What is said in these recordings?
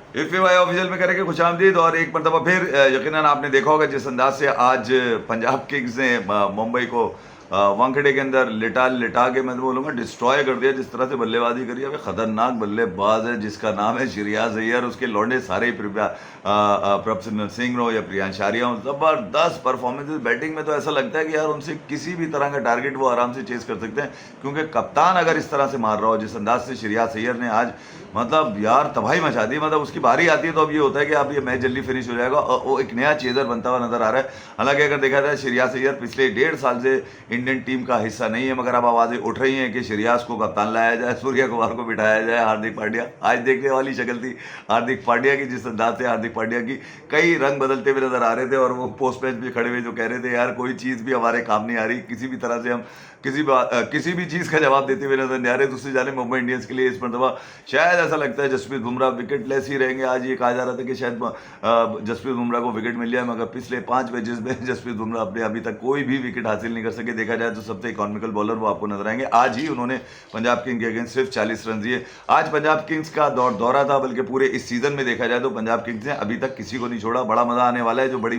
IFFI official में करेंगे खुशामदीद। और एक मरतबा फिर यकीनन आपने देखा होगा जिस अंदाज से आज पंजाब किंग्स ने मुंबई को वानखेड़े के अंदर लिटा लिटा के, मैं तो बोलूँगा डिस्ट्रॉय कर दिया। जिस तरह से बल्लेबाजी करी है, खतरनाक बल्लेबाज है जिसका नाम है श्रेयस अय्यर। उसके लौंडे सारे प्रभसिमरन सिंह हो या प्रियांश आर्या हो, जबरदस्त परफॉर्मेंसेस। बैटिंग में तो ऐसा लगता है कि यार उनसे किसी भी तरह का टारगेट वो आराम से चेस कर सकते हैं, क्योंकि कप्तान अगर इस तरह से मार रहा हो जिस अंदाज से श्रेयस अय्यर ने आज, मतलब यार तबाही मचा दी। मतलब उसकी बारी आती है तो अब ये होता है कि अब ये मैच जल्दी फिनिश हो जाएगा और वो एक नया चेजर बनता हुआ नजर आ रहा है। हालांकि अगर देखा जाए श्रेयस अय्यर पिछले 1.5 साल से इंडियन टीम का हिस्सा नहीं है, मगर अब आवाजें उठ रही हैं कि श्रेयस को कप्तान लाया जाए, सूर्य कुमार को बिठाया जाए। हार्दिक पांड्या आज देखने वाली शक्ल थी हार्दिक पांड्या की, जिस अंदाज से हार्दिक पांड्या की कई रंग बदलते हुए नजर आ रहे थे। और वो पोस्ट मैच भी खड़े हुए जो कह रहे थे यार कोई चीज भी हमारे काम नहीं आ रही, किसी भी तरह से हम किसी भी चीज का जवाब देते हुए नजर नहीं आ रहे। दूसरी जाने मुंबई इंडियंस के लिए इस मरतबा शायद ऐसा लगता है जसप्रीत बुमराह विकेट लेस ही रहेंगे। आज ये कहा जा रहा था कि शायद जसप्रीत बुमराह को विकेट मिल जाए, मगर पिछले 5 मैचेस में जसप्रीत बुमराह अपने अभी तक कोई भी विकेट हासिल नहीं कर सके। देखा जाए तो सबसे इकोनॉमिकल बॉलर वो आपको नजर आएंगे। आज ही उन्होंने पंजाब किंग्स के अगेंस्ट सिर्फ 40 रन दिए। आज पंजाब किंग्स का दौरा था, बल्कि पूरे इस सीजन में देखा जाए तो पंजाब किंग्स ने अभी तक किसी को नहीं छोड़ा। बड़ा मजा आने वाला है, जो बड़ी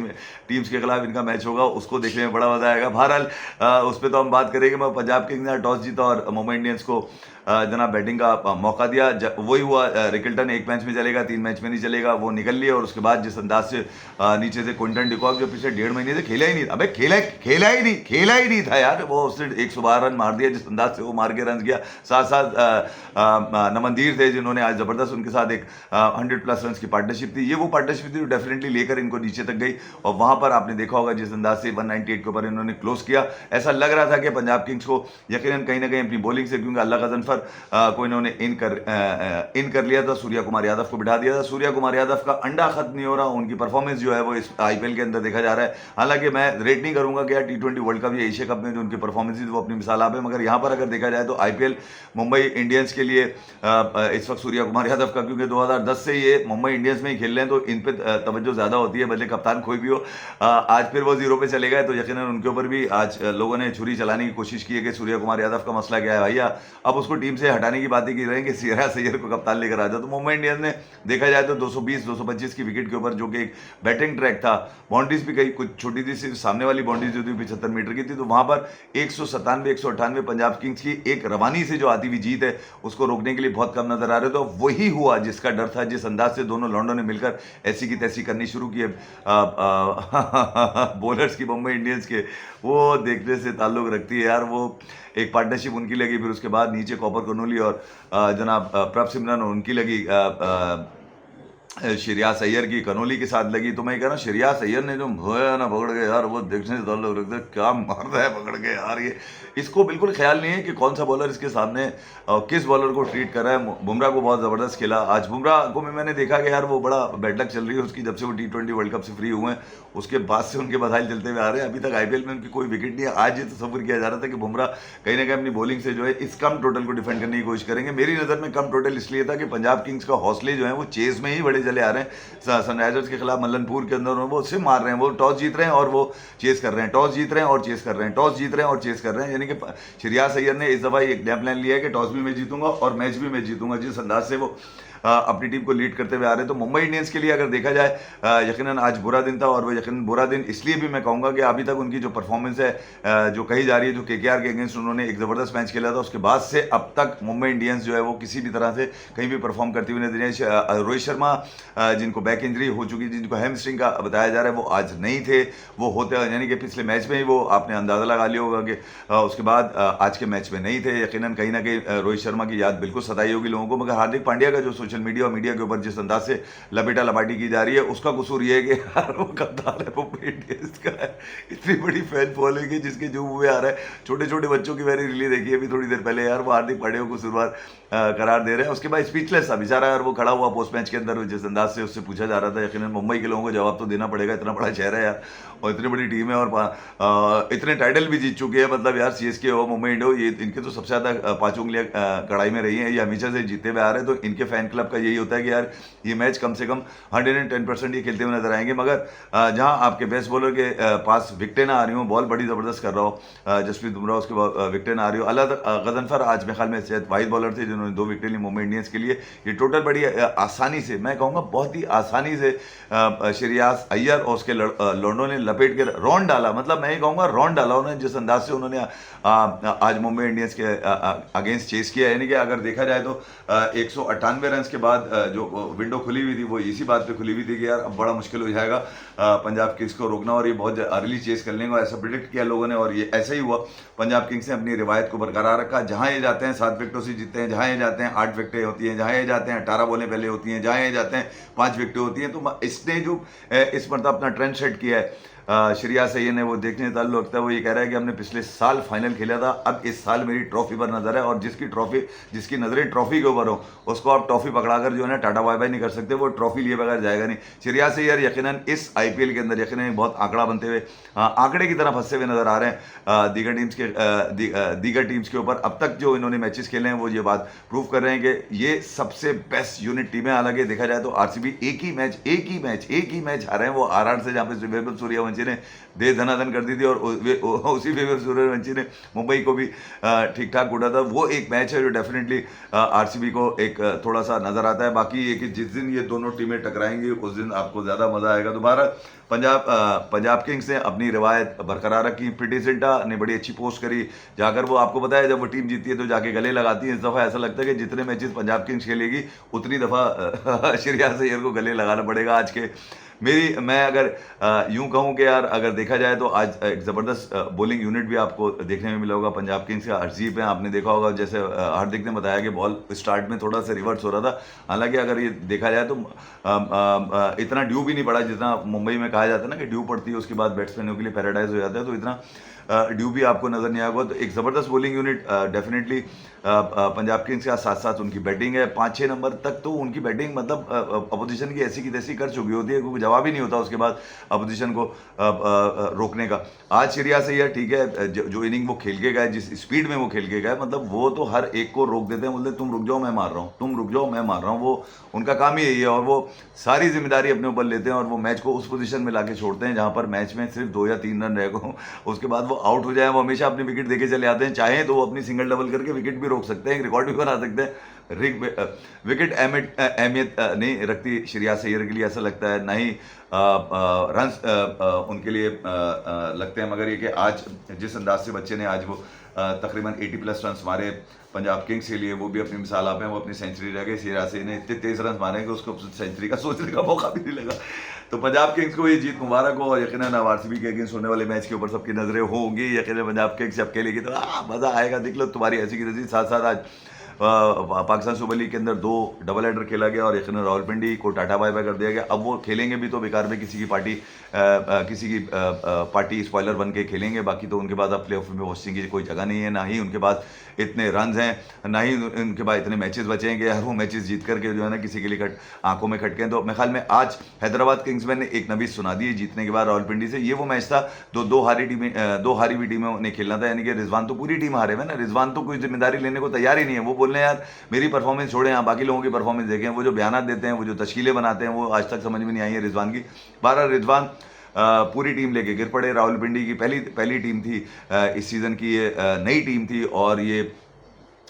टीम्स के खिलाफ इनका मैच होगा उसको देखने में बड़ा मजा आएगा। बहरहाल उस पर तो हम बात करेंगे। मैं पंजाब किंग्स ने टॉस जीता और मुंबई इंडियंस को जनाब बैटिंग का मौका दिया। वही हुआ, रिकल्टन 1 मैच में चलेगा, 3 मैच में नहीं चलेगा, वो निकल लिया। और उसके बाद जिस अंदाज से नीचे से क्विंटन डिकॉक जो पिछले 1.5 महीने से खेला ही नहीं था, अबे खेला ही नहीं था यार, वो उसने 112 रन मार दिया। जिस अंदाज से वो मार के रन किया, साथ साथ नमनदीर थे जिन्होंने आज जबरदस्त उनके साथ एक 100+ रन की पार्टनरशिप थी। ये वो पार्टनरशिप थी जो डेफिनेटली लेकर इनको नीचे तक गई। और वहां पर आपने देखा होगा जिस अंदाज से 198 के ऊपर इन्होंने क्लोज किया। ऐसा लग रहा था कि पंजाब किंग्स को यकीनन कहीं ना कहीं अपनी बॉलिंग से, क्योंकि अल्लाह का जनफर को इन्होंने इन कर लिया था, सूर्य कुमार यादव को बिठा दिया था। सूर्य कुमार यादव का अंडा खत्म नहीं हो रहा, उनकी परफॉर्मेंस जो है वो इस आईपीएल के अंदर देखा जा रहा है। हालांकि मैं रेट नहीं करूंगा कि यार T20 वर्ल्ड कप या एशिया कप में जो उनकी परफॉर्मेंस वो अपनी मिसाल आप है, मगर यहां पर अगर देखा जाए तो आईपीएल मुंबई इंडियंस के लिए इस वक्त सूर्य कुमार यादव का, क्योंकि 2010 से ये मुंबई इंडियंस में ही खेल रहे हैं तो इन पे तवज्जो ज्यादा होती है, भले कप्तान कोई भी हो। आज फिर वो 0 पे चले गए तो यकीनन उनके ऊपर भी आज लोगों ने छुरी चलाने की कोशिश की है कि सूर्य कुमार यादव का मसला क्या है भैया, अब उसको टीम से हटाने की बातें की रहे हैं कि श्रेयस अय्यर को कप्तान लेकर आ जाओ। तो मुंबई इंडियंस ने देखा जाए तो 220-225 की विकेट के ऊपर, जो कि एक बैटिंग ट्रैक था, बाउंड्रीज भी कहीं कुछ छोटी थी, सिर्फ सामने वाली बाउंड्रीज जो थी 75 मीटर की थी, तो वहां पर 197-198 पंजाब किंग्स की एक रवानी से जो आती हुई जीत है उसको रोकने के लिए बहुत कम नजर आ रहे। तो वही हुआ जिसका डर था, जिस अंदाज से दोनों लॉन्डो ने मिलकर ऐसी की तैसी करनी शुरू की है बॉलर्स की मुंबई इंडियंस के, वो देखने से ताल्लुक रखती है यार। वो एक पार्टनरशिप उनकी लगी, फिर उसके बाद नीचे कॉपर कनोली और जनाब प्रभसिमरन उनकी लगी, श्रेयस अय्यर की कनोली के साथ लगी। तो मैं कह रहा हूँ श्रेयस अय्यर ने जो भोया ना पकड़ के यार, वो देखने से ताल्लुक रखते हैं, क्या मार रहा है पकड़ के यार। ये इसको बिल्कुल ख्याल नहीं है कि कौन सा बॉलर इसके सामने किस बॉलर को ट्रीट कर रहा है। बुमराह को बहुत ज़बरदस्त खेला आज। बुमराह को मैंने देखा कि यार वो बड़ा बैड लक चल रही है उसकी, जब से वो T20 वर्ल्ड कप से फ्री हुए हैं उसके बाद से उनके बधाई चलते हुए आ रहे हैं। अभी तक आईपीएल में उनकी कोई विकेट नहीं है। आज ये तस्वीर किया जा रहा था कि बुमराह कहीं ना कहीं अपनी बॉलिंग से जो है इस कम टोटल को डिफेंड करने की कोशिश करेंगे। मेरी नज़र में कम टोटल इसलिए था कि पंजाब किंग्स का हौसले जो है वो चेज में ही बड़े चले आ रहे हैं। सनराइजर्स के खिलाफ मल्लनपुर के अंदर वो उससे मार रहे हैं, वो टॉस जीत रहे हैं और वो चेस कर रहे हैं, टॉस जीत रहे हैं और चेस कर रहे हैं, टॉस जीत रहे हैं और चेस कर रहे हैं। यानी कि श्रेयस अय्यर ने इस दफा एक नया प्लान लिया है कि टॉस भी मैं जीतूंगा और मैच भी मैं जीतूंगा। जिस अंदाज से वो अपनी टीम को लीड करते हुए आ रहे हैं, तो मुंबई इंडियंस के लिए अगर देखा जाए यकीनन आज बुरा दिन था। और वो यकीनन बुरा दिन इसलिए भी मैं कहूँगा कि अभी तक उनकी जो परफॉर्मेंस है जो कही जा रही है, जो KKR के अगेंस्ट उन्होंने एक ज़बरदस्त मैच खेला था, उसके बाद से अब तक मुंबई इंडियंस जो है वो किसी भी तरह से कहीं भी परफॉर्म करती हुई नहीं रही है। रोहित शर्मा जिनको बैक इंजरी हो चुकी थी, जिनको हैमस्ट्रिंग का बताया जा रहा है, वो आज नहीं थे। वो होते यानी कि पिछले मैच में ही वो आपने अंदाज़ा लगा लिया होगा कि उसके बाद आज के मैच में नहीं थे। यकीनन कहीं ना कहीं रोहित शर्मा की याद बिल्कुल सताई होगी लोगों को। मगर हार्दिक पांड्या का जो सोशल मीडिया और मीडिया के ऊपर जिस अंदाज से लपेटा लपाटी की जा रही है, उसका कसूर ये है कि यार वो कप्तान है मुंबई इंडियंस का है। इतनी बड़ी फैन फॉलोइंग है जिसके जो मुंह में आ रहा है, छोटे छोटे बच्चों की मैंने रिलीज देखी अभी थोड़ी देर पहले यार, वो हार्दिक पांड्या को शुरुआत करार दे रहे हैं। उसके बाद स्पीचलेस था बेचारा यार, वो खड़ा हुआ पोस्ट मैच के अंदर जिस अंदाज से उससे पूछा जा रहा था। यकीनन मुंबई के लोगों को जवाब तो देना पड़ेगा, इतना बड़ा शहर है यार और इतनी बड़ी टीम है और इतने टाइटल भी जीत चुके हैं। मतलब यार CSK हो, मुंबई इंडिया हो, ये इनके तो सबसे ज्यादा 5 उंगलियां कड़ाई में रही हैं, ये हमेशा से जीते हुए आ रहे हैं। तो इनके फैन क्लब क्लब का यही होता है कि यार ये मैच कम से कम 110% ये खेलते हुए नजर आएंगे, मगर जहां आपके बेस्ट बॉलर के पास विकटें ना आ रही हो, बॉल बड़ी ज़बरदस्त कर रहा हो जसप्रीत बुमराह, उसके बाद विकटें ना आ रही हो। अल्लाह गजनफर आज मेरे ख्याल में शायद वाहिद बॉलर थे जिन्होंने 2 विकटें ली मुंबई इंडियंस के लिए। ये टोटल बड़ी आसानी से, मैं कहूँगा बहुत ही आसानी से श्रेयास अय्यर और उसके लॉन्डो ने लपेट के रॉन डाला, मतलब मैं ये कहूँगा रॉन डाला उन्होंने, जिस अंदाज से उन्होंने आज मुंबई इंडियंस के अगेंस्ट चेस किया। यानी कि अगर देखा जाए तो 198 रन के बाद जो विंडो खुली हुई थी वो इसी बात पे खुली हुई थी कि यार अब बड़ा मुश्किल हो जाएगा पंजाब किंग्स को रोकना, और ये बहुत अर्ली चेस कर लेंगे, ऐसा प्रिडिक्ट किया लोगों ने और ये ऐसा ही हुआ। पंजाब किंग्स ने अपनी रिवायत को बरकरार रखा, जहां ये जाते हैं 7 विकेटों से जीतते हैं, जहां ये जाते हैं 8 विकेटें होती हैं, जहां ये जाते हैं 18 बॉलें पहले होती हैं, जहां ये जाते हैं 5 विकेटें होती हैं। तो इसने जो इस मतलब अपना ट्रेंड सेट किया है श्रेयास अय्यर ने, वो देखने ताल्लुक लगता है। वो ये कह रहा है कि हमने पिछले साल फाइनल खेला था, अब इस साल मेरी ट्रॉफी पर नजर है, और जिसकी नजरें ट्रॉफी के ऊपर हो उसको आप ट्रॉफी पकड़ाकर जो है ना टाटा बाय बाय नहीं कर सकते, वो ट्रॉफी लिए बगैर जाएगा नहीं। श्रेयास अय्यर यकीनन इस आईपीएल के अंदर यकीनन बहुत आंकड़ा बनते हुए आंकड़े की तरह फंसे हुए नजर आ रहे हैं दीगर टीम्स के ऊपर। अब तक जो इन्होंने मैचेस खेले हैं वो ये बात प्रूव कर रहे हैं कि ये सबसे बेस्ट यूनिट टीमें। हालांकि देखा जाए तो आरसीबी एक ही मैच हारे हैं, वो आरआर से, जहां पे वैभव सूर्यवंशी ने दे धनाधन कर दी थी, और उसी वैभव सूर्यवंशी ने मुंबई को भी ठीक ठाक उड़ा था। वो एक मैच है जो डेफिनेटली आरसीबी को एक थोड़ा सा नजर आता है। बाकी ये कि जिस दिन ये दोनों टीमें टकराएंगी उस दिन आपको ज्यादा मजा आएगा। दोबारा पंजाब किंग्स ने अपनी रिवायत बरकरार रखी। प्रीति जिंटा ने बड़ी अच्छी पोस्ट करी, जाकर वो आपको पता है जब वो टीम जीती है तो जाके गले लगाती है। इस दफा ऐसा लगता है कि जितने मैचेस पंजाब किंग्स खेलेगी उतनी दफा श्रेयास अय्यर को गले लगाना पड़ेगा। आज के मैं अगर यूं कहूं कि यार अगर देखा जाए तो आज एक ज़बरदस्त बॉलिंग यूनिट भी आपको देखने में मिला होगा पंजाब किंग्स का। हरजीत है, आपने देखा होगा, जैसे हार्दिक ने बताया कि बॉल स्टार्ट में थोड़ा सा रिवर्स हो रहा था। हालांकि अगर ये देखा जाए तो इतना ड्यू भी नहीं पड़ा जितना मुंबई में कहा जाता है ना कि ड्यू पड़ती है उसके बाद बैट्समैनों के लिए पैराडाइज हो जाता है, तो इतना ड्यू भी आपको नजर नहीं आएगा। तो एक ज़बरदस्त bowling unit definitely Punjab Kings के साथ साथ उनकी बैटिंग है। 5-6 नंबर तक तो उनकी बैटिंग मतलब अपोजिशन की ऐसी की तैसी कर चुकी होती है, क्योंकि जवाब ही नहीं होता उसके बाद अपोजिशन को रोकने का। आज श्रेयास अय्यर ठीक है, जो इनिंग वो खेल के गए, जिस स्पीड में वो खेल के गए, मतलब वो तो हर एक को रोक देते हैं, बोलते तुम रुक जाओ मैं मार रहा हूँ, तुम रुक जाओ मैं मार रहा हूँ। वो उनका काम ही यही है, और वो सारी जिम्मेदारी अपने ऊपर लेते हैं और वो मैच को उस पोजीशन में लाके छोड़ते हैं जहां पर मैच में सिर्फ 2 या 3 रन रह गए, उसके बाद वो आउट हो जाए। वो हमेशा अपनी विकेट देके चले आते हैं, चाहे तो वो अपनी सिंगल डबल करके विकेट भी रोक सकते हैं, एक रिकॉर्ड भी बना सकते हैं। विकेट अहमियत नहीं रखती श्रेयास अय्यर के लिए, ऐसा लगता है, ना ही रन्स उनके लिए लगते हैं। मगर ये कि आज जिस अंदाज से बच्चे ने आज वो तकरीबन 80+ रन मारे पंजाब किंग्स के लिए, वो भी अपनी मिसाल आप हैं। वो अपनी सेंचुरी रह गई, श्रेयास अय्यर ने इतने तेज रन मारे कि उसको सेंचुरी का सोचने का मौका भी नहीं लगा। तो पंजाब किंग्स को ये जीत मुबारक हो, और यकीनन आरसीबी के अगेंस्ट होने वाले मैच के ऊपर सबकी नजरें होंगी। यकीनन पंजाब किंग्स जब खेलेगी तो मजा आएगा, देख लो तुम्हारी ऐसी की तैसी। साथ साथ आज पाकिस्तान सुपर लीग के अंदर 2 डबल हेडर खेला गया और यकीनन रावलपिंडी को टाटा बाय बाय कर दिया गया। अब वो खेलेंगे भी तो बेकार में किसी की पार्टी स्पॉइलर बन के खेलेंगे, बाकी तो उनके पास अब प्लेऑफ में पहुंचने की कोई जगह नहीं है, ना ही उनके पास इतने रन हैं, ना ही उनके पास इतने मैचेस बचेंगे यार वो मैचेस जीत करके जो है ना किसी के लिए आंखों में खटके। तो मेरे ख्याल में आज हैदराबाद किंग्समैन ने एक नवीस सुना दी जीतने के बाद रावलपिंडी से। ये वो मैच था दो हारी हुई टीमों ने खेलना था, यानी कि रिजवान तो पूरी टीम हारे हुए ना, रिजवान तो कोई जिम्मेदारी लेने को तैयार ही नहीं है। वो बोल रहे हैं यार मेरी परफॉर्मेंस छोड़े, यहाँ बाकी लोगों की परफॉर्मेंस देखें। वो जो बयान देते हैं, वो जो तश्कीलें बनाते हैं, वो आज तक समझ में नहीं आई है रिजवान की। 12 रिजवान पूरी टीम लेके गिर पड़े। रावलपिंडी की पहली टीम थी इस सीजन की, ये नई टीम थी, और ये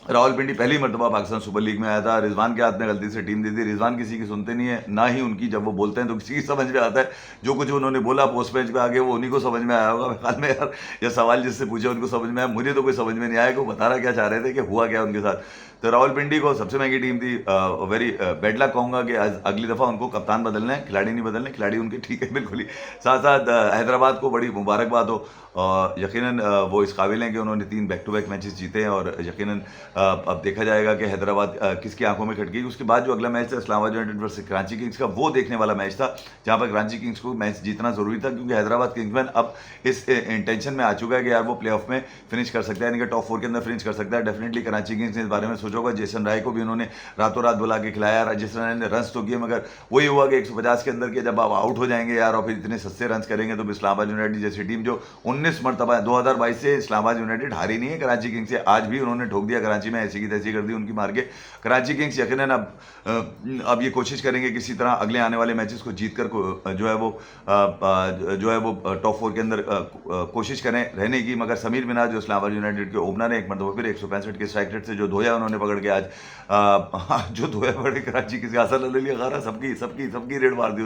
रावलपिंडी पहली मरतबा पाकिस्तान सुपर लीग में आया था। रिजवान के हाथ में गलती से टीम दी थी। रिजवान किसी की सुनते नहीं है, ना ही उनकी, जब वो बोलते हैं तो किसी की समझ में आता है। जो कुछ उन्होंने बोला पोस्ट मैच पे आगे वो उन्हीं को समझ में आया होगा। मेरे ख्याल में यार ये सवाल जिससे पूछे उनको समझ में आया, मुझे तो कोई समझ में नहीं आया कि वो बताना क्या चाह रहे थे कि हुआ क्या उनके साथ। तो रावलपिंडी को सबसे महंगी टीम थी, वेरी बैड लक कहूँगा कि अगली दफ़ा उनको कप्तान बदलना है, खिलाड़ी नहीं बदलने। खिलाड़ी उनके ठीक है बिल्कुल ही। साथ साथ हैदराबाद को बड़ी मुबारकबाद हो, यकीनन वो इस काबिल हैं कि उन्होंने 3 बैक टू बैक मैचेस जीते हैं, और यकीनन अब देखा जाएगा कि हैदराबाद किसकी आंखों में खटकेगी। उसके बाद जो अगला मैच था Islamabad United versus Karachi Kings का, वो देखने वाला मैच था, जहां पर कराची किंग्स को मैच जीतना जरूरी था, क्योंकि हैदराबाद किंग्समैन अब इस इंटेंशन में आ चुका है कि यार वो प्ले ऑफ में फिनिश कर सकता है, यानी कि टॉप 4 के अंदर फिनिश कर सकता है। डेफिनेटली कराची किंग्स ने इस बारे में सोचा होगा जेसन राय को भी उन्होंने रातों रात बुला के खिलाया। जेसन राय ने रन्स तो किए, मगर वही हुआ कि 150 के अंदर के जब आप आउट हो जाएंगे यार और फिर इतने सस्ते रन्स करेंगे तो इस्लामाबाद यूनाइटेड जैसी टीम जो 19 मरतबा 2022 से इस्लामाबाद यूनाइटेड हारी नहीं है कराची किंग्स से, आज भी उन्होंने ठोक दिया कराची में, ऐसी की तैसी कर दी उनकी मार के। कराची किंग्स यकीनन अब ये कोशिश करेंगे किसी तरह अगले आने वाले मैचेस को जीत कर जो है वो टॉप 4 के अंदर कोशिश करें रहने की। मगर समीर मिनाज जो इस्लामाबाद यूनाइटेड के ओपनर है, एक मरतबा फिर 165 के स्ट्राइक रेट से जो धोया उन्होंने पकड़ के आज जो धोया पकड़ कराची की हासिल ले लिया खारा, सबकी रेड मार दी,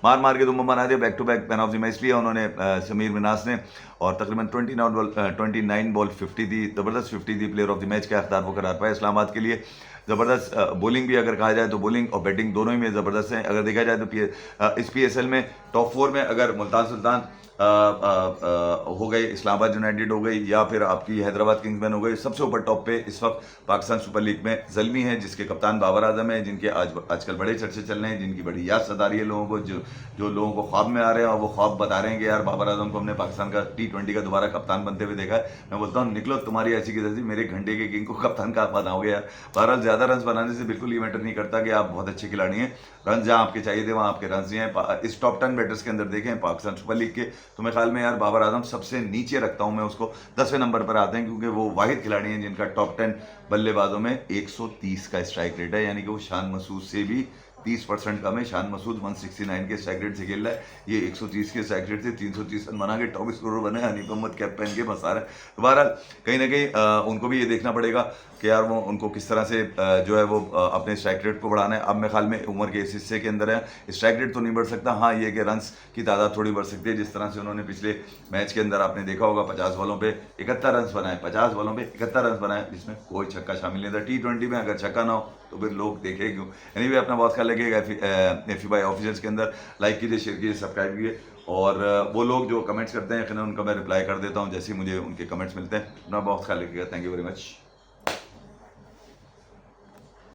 मार के तुम बना दिया। Back to back man of the match लिया उन्होंने समीर मिनाज ने, और तकरीबन 29 बॉल 50 दी, ज़बरदस्त 50 दी, प्लेयर ऑफ द मैच का अख्तार वो करार पाया इस्लामाबाद के लिए। ज़बरदस्त बॉलिंग भी अगर कहा जाए तो बॉलिंग और बैटिंग दोनों ही में ज़बरदस्त हैं। अगर देखा जाए तो इस PSL में टॉप 4 में अगर मुल्तान सुल्तान हो गई, इस्लामाबाद यूनाइटेड हो गई, या फिर आपकी हैदराबाद किंग्समैन हो गई, सबसे ऊपर टॉप पे इस वक्त पाकिस्तान सुपर लीग में ज़ल्मी है, जिसके कप्तान बाबर आजम है, जिनके आजकल बड़े चर्चे चल रहे हैं, जिनकी बड़ी याद सता रही है लोगों को, जो लोगों को ख्वाब में आ रहे हैं और वो ख्वाब बता रहे हैं कि यार बाबर आजम को हमने पाकिस्तान का T20 का दोबारा कप्तान बनते हुए देखा है। मैं बोलता हूँ निकलो तुम्हारी ऐसी की तैसी, मेरे घंटे के किंग को कप्तान का बनाओगे यार। बहरहाल ज़्यादा रन बनाने से बिल्कुल ये मैटर नहीं करता कि आप बहुत अच्छे खिलाड़ी हैं, रन जहाँ आपके चाहिए थे वहाँ आपके रन हैं। इस टॉप 10 बैटर्स के अंदर देखें पाकिस्तान सुपर लीग के, तो मेरे ख्याल में यार बाबर आजम सबसे नीचे रखता हूं मैं उसको, 10वें नंबर पर आते हैं, क्योंकि वो वाहिद खिलाड़ी हैं जिनका टॉप 10 बल्लेबाजों में 130 का स्ट्राइक रेट है, यानी कि वो शान मसूद से भी 30% कम है। शान मसूद 169 के स्ट्राइक रेट से खेल रहा है, ये 130 के स्ट्राइक रेट से 330 रन बना के टॉप स्कोरर बने, हनीफ मोहम्मद कैप पहन के बसा रहे हैं। तो बहरहाल कहीं ना कहीं उनको भी ये देखना पड़ेगा कि यार वो उनको किस तरह से जो है वो अपने स्ट्राइक रेट को बढ़ाना है। अब मेरे ख्याल में उम्र के इस हिस्से के अंदर है, स्ट्राइक रेट तो नहीं बढ़ सकता, हाँ ये कि रन्स की तादाद थोड़ी बढ़ सकती है, जिस तरह से उन्होंने पिछले मैच के अंदर आपने देखा होगा 50 बॉलों पे 71 रन बनाए, 50 बॉलों पे 71 रन बनाए, जिसमें कोई छक्का शामिल नहीं था। T20 में अगर छक्का ना हो तो फिर लोग देखें क्यों। एनीवे अपना बहुत ख्याल रखिएगा। FI ऑफिशियल्स के अंदर लाइक कीजिए, शेयर कीजिए, सब्सक्राइब कीजिए, और वो लोग जो कमेंट्स करते हैं उनका मैं रिप्लाई कर देता हूँ जैसे ही मुझे उनके कमेंट्स मिलते हैं। अपना बहुत ख्याल रखिएगा। Thank you very much.